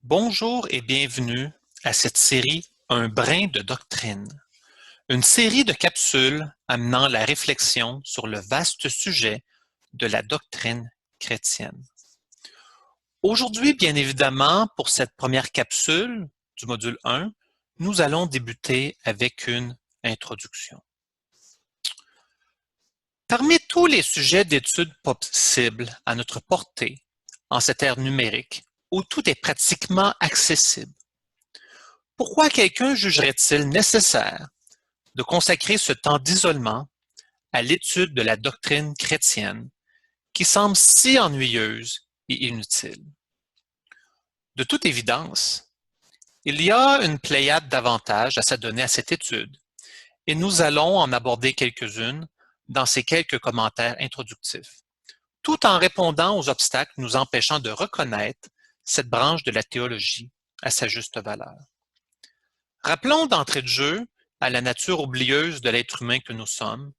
Bonjour et bienvenue à cette série Un brin de doctrine, une série de capsules amenant la réflexion sur le vaste sujet de la doctrine chrétienne. Aujourd'hui, bien évidemment, pour cette première capsule du module 1, nous allons débuter avec une introduction. Parmi tous les sujets d'études possibles à notre portée en cette ère numérique, où tout est pratiquement accessible, pourquoi quelqu'un jugerait-il nécessaire de consacrer ce temps d'isolement à l'étude de la doctrine chrétienne qui semble si ennuyeuse et inutile? De toute évidence, il y a une pléiade d'avantages à s'adonner à cette étude et nous allons en aborder quelques-unes dans ces quelques commentaires introductifs, tout en répondant aux obstacles nous empêchant de reconnaître cette branche de la théologie à sa juste valeur. Rappelons d'entrée de jeu à la nature oublieuse de l'être humain que nous sommes,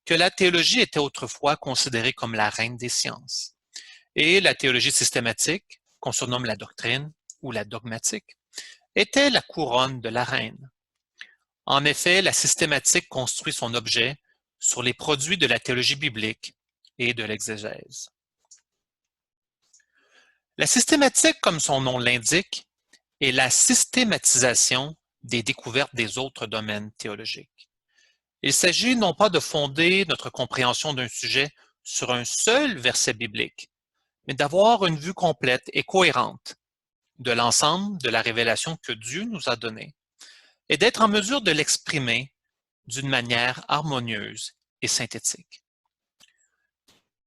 que la théologie était autrefois considérée comme la reine des sciences, et la théologie systématique, qu'on surnomme la doctrine ou la dogmatique, était la couronne de la reine. En effet, la systématique construit son objet sur les produits de la théologie biblique et de l'exégèse. La systématique, comme son nom l'indique, est la systématisation des découvertes des autres domaines théologiques. Il s'agit non pas de fonder notre compréhension d'un sujet sur un seul verset biblique, mais d'avoir une vue complète et cohérente de l'ensemble de la révélation que Dieu nous a donnée et d'être en mesure de l'exprimer d'une manière harmonieuse et synthétique.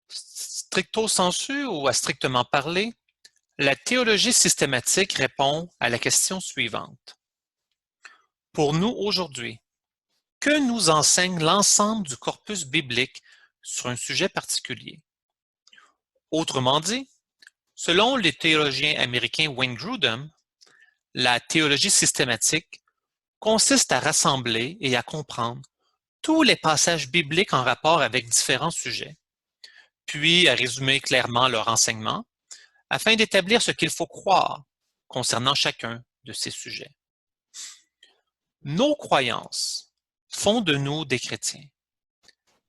Stricto sensu ou à strictement parler, la théologie systématique répond à la question suivante. Pour nous aujourd'hui, que nous enseigne l'ensemble du corpus biblique sur un sujet particulier? Autrement dit, selon le théologien américain Wayne Grudem, la théologie systématique consiste à rassembler et à comprendre tous les passages bibliques en rapport avec différents sujets, puis à résumer clairement leur enseignement afin d'établir ce qu'il faut croire concernant chacun de ces sujets. Nos croyances font de nous des chrétiens,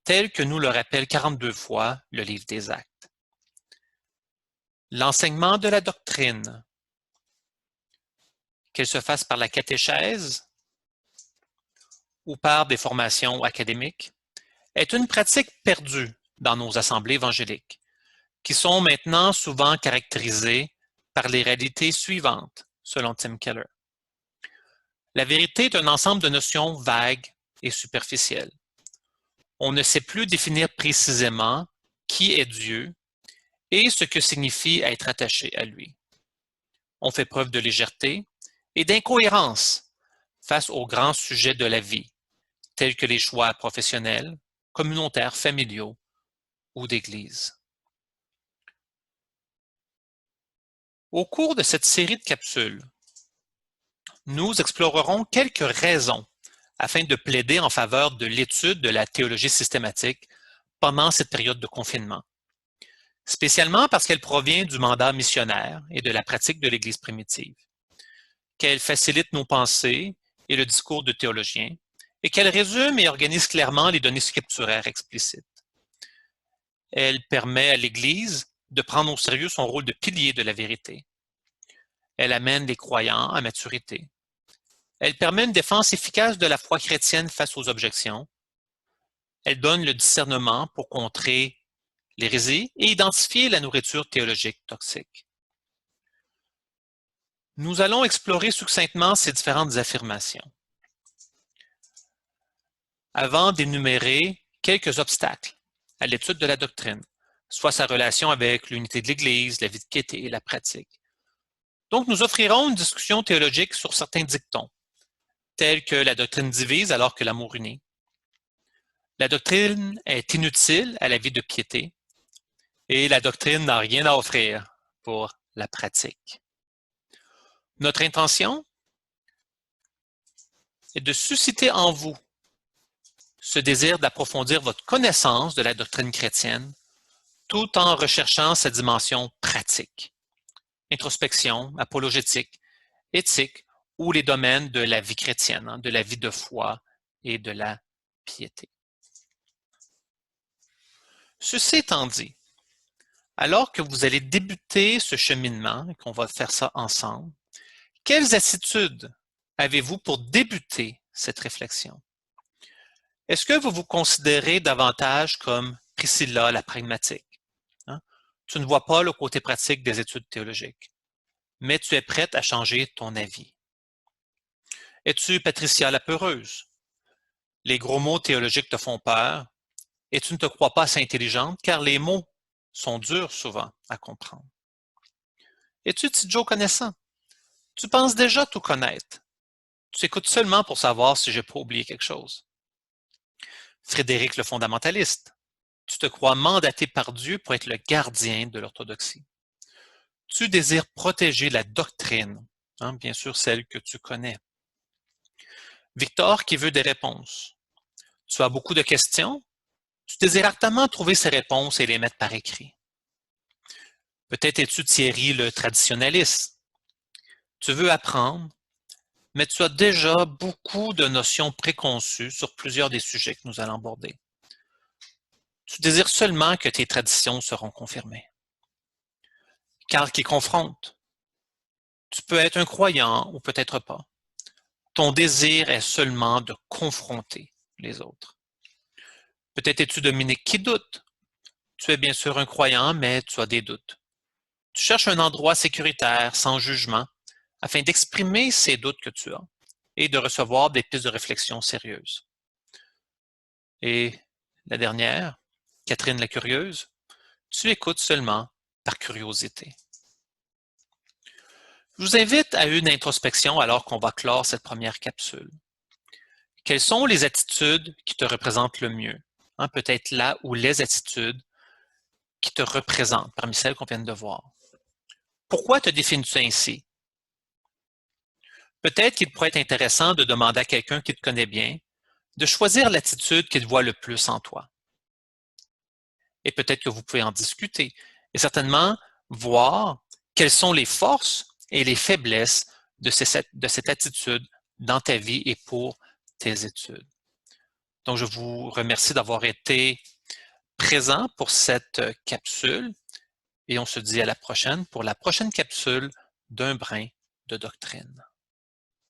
tels que nous le rappelle 42 fois le livre des Actes. L'enseignement de la doctrine, qu'elle se fasse par la catéchèse ou par des formations académiques, est une pratique perdue dans nos assemblées évangéliques, qui sont maintenant souvent caractérisées par les réalités suivantes, selon Tim Keller. La vérité est un ensemble de notions vagues et superficielles. On ne sait plus définir précisément qui est Dieu et ce que signifie être attaché à lui. On fait preuve de légèreté et d'incohérence face aux grands sujets de la vie, tels que les choix professionnels, communautaires, familiaux ou d'Église. Au cours de cette série de capsules, nous explorerons quelques raisons afin de plaider en faveur de l'étude de la théologie systématique pendant cette période de confinement, spécialement parce qu'elle provient du mandat missionnaire et de la pratique de l'Église primitive, qu'elle facilite nos pensées et le discours de théologiens, et qu'elle résume et organise clairement les données scripturaires explicites. Elle permet à l'Église de prendre au sérieux son rôle de pilier de la vérité. Elle amène les croyants à maturité. Elle permet une défense efficace de la foi chrétienne face aux objections. Elle donne le discernement pour contrer l'hérésie et identifier la nourriture théologique toxique. Nous allons explorer succinctement ces différentes affirmations, avant d'énumérer quelques obstacles à l'étude de la doctrine, soit sa relation avec l'unité de l'Église, la vie de piété et la pratique. Donc, nous offrirons une discussion théologique sur certains dictons, tels que la doctrine divise alors que l'amour unit. La doctrine est inutile à la vie de piété et la doctrine n'a rien à offrir pour la pratique. Notre intention est de susciter en vous ce désir d'approfondir votre connaissance de la doctrine chrétienne tout en recherchant sa dimension pratique. introspection, apologétique, éthique ou les domaines de la vie chrétienne, de la vie de foi et de la piété. Ceci étant dit, alors que vous allez débuter ce cheminement et qu'on va faire ça ensemble, quelles attitudes avez-vous pour débuter cette réflexion? Est-ce que vous vous considérez davantage comme Priscilla, la pragmatique? Hein? Tu ne vois pas le côté pratique des études théologiques, mais tu es prête à changer ton avis. Es-tu Patricia la peureuse? Les gros mots théologiques te font peur et tu ne te crois pas assez intelligente car les mots sont durs souvent à comprendre. Es-tu petit Joe connaissant? Tu penses déjà tout connaître. Tu écoutes seulement pour savoir si j'ai pas oublié quelque chose. Frédéric le fondamentaliste. Tu te crois mandaté par Dieu pour être le gardien de l'orthodoxie. Tu désires protéger la doctrine, bien sûr celle que tu connais. Victor qui veut des réponses. Tu as beaucoup de questions. Tu désires ardemment trouver ces réponses et les mettre par écrit. Peut-être es-tu Thierry le traditionnaliste. Tu veux apprendre, mais tu as déjà beaucoup de notions préconçues sur plusieurs des sujets que nous allons aborder. Tu désires seulement que tes traditions seront confirmées. Carl qui confronte. Tu peux être un croyant ou peut-être pas. Ton désir est seulement de confronter les autres. Peut-être es-tu Dominique qui doute. Tu es bien sûr un croyant, mais tu as des doutes. Tu cherches un endroit sécuritaire, sans jugement, afin d'exprimer ces doutes que tu as et de recevoir des pistes de réflexion sérieuses. Et la dernière, Catherine la curieuse, tu écoutes seulement par curiosité. Je vous invite à une introspection alors qu'on va clore cette première capsule. Quelles sont les attitudes qui te représentent le mieux? Peut-être là ou les attitudes qui te représentent parmi celles qu'on vient de voir. Pourquoi te définis-tu ainsi? Peut-être qu'il pourrait être intéressant de demander à quelqu'un qui te connaît bien de choisir l'attitude qu'il voit le plus en toi. Et peut-être que vous pouvez en discuter et certainement voir quelles sont les forces et les faiblesses de cette attitude dans ta vie et pour tes études. Donc, je vous remercie d'avoir été présent pour cette capsule et on se dit à la prochaine pour la prochaine capsule d'un brin de doctrine.